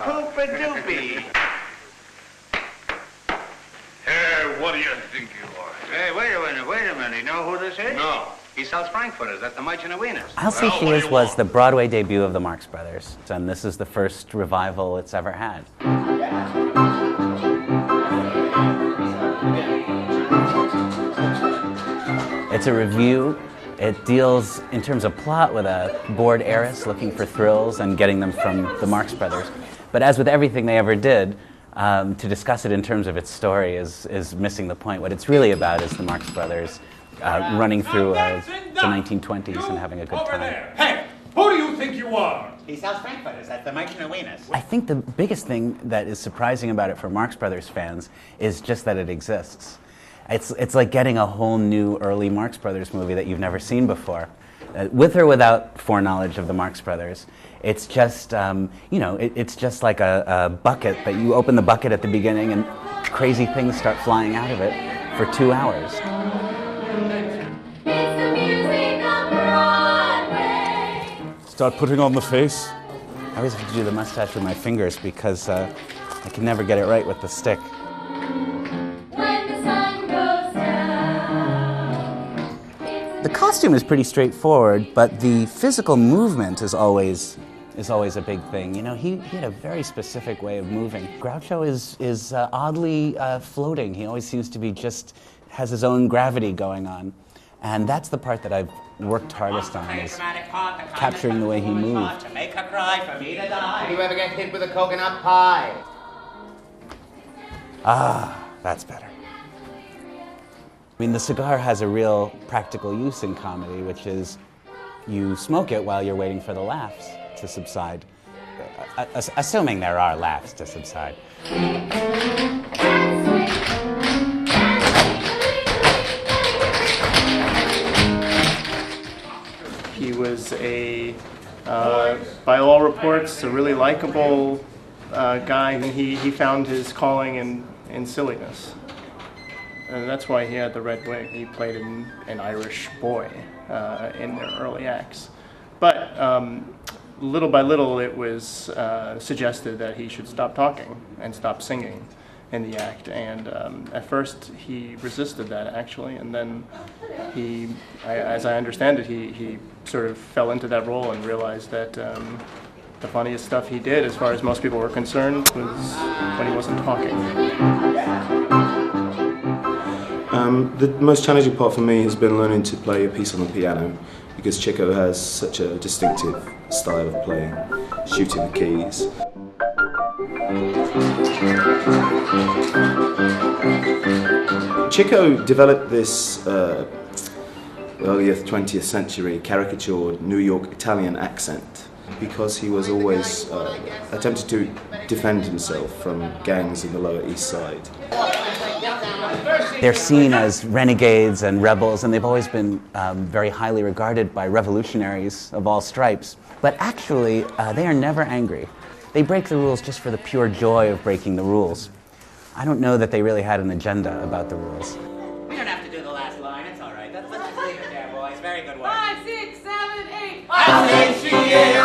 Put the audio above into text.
Poop-a-doopy. Hey, what do you think you are? Hey, wait a minute. You know who this is? No. He sells frankfurters at the Merchant of Venus. I'll Say She Is was the Broadway debut of the Marx Brothers, and this is the first revival it's ever had. It's a revue. It deals, in terms of plot, with a bored heiress looking for thrills and getting them from the Marx Brothers. But as with everything they ever did, to discuss it in terms of its story is missing the point. What it's really about is the Marx Brothers running through the 1920s and having a good time. Hey, who do you think you are? He sells frankfurters at the Merchant of Venus. I think the biggest thing that is surprising about it for Marx Brothers fans is just that it exists. It's like getting a whole new early Marx Brothers movie that you've never seen before. With or without foreknowledge of the Marx Brothers, it's just, it's just like a bucket that you open the bucket at the beginning and crazy things start flying out of it for 2 hours. Start putting on the face. I always have to do the mustache with my fingers because I can never get it right with the stick. The costume is pretty straightforward, but the physical movement is always a big thing. You know, he had a very specific way of moving. Groucho is oddly floating. He always seems to be has his own gravity going on. And that's the part that I've worked hardest on, is capturing the way he moved. To make her cry, for me to die. Did you ever get hit with a coconut pie? Ah, that's better. I mean, the cigar has a real practical use in comedy, which is you smoke it while you're waiting for the laughs to subside, assuming there are laughs to subside. He was by all reports, a really likable guy. He found his calling in silliness. And that's why he had the red wig. He played an Irish boy in their early acts. But little by little, it was suggested that he should stop talking and stop singing in the act. And at first, he resisted that, actually. And then as I understand it, he sort of fell into that role and realized that the funniest stuff he did, as far as most people were concerned, was when he wasn't talking. The most challenging part for me has been learning to play a piece on the piano, because Chico has such a distinctive style of playing, shooting the keys. Chico developed this early 20th century caricatured New York Italian accent because he was always attempting to defend himself from gangs in the Lower East Side. They're seen as renegades and rebels, and they've always been very highly regarded by revolutionaries of all stripes. But actually, they are never angry. They break the rules just for the pure joy of breaking the rules. I don't know that they really had an agenda about the rules. We don't have to do the last line. It's all right. Let's just leave it there, boys. Very good work. 5, 6, 7, 8. I say she is.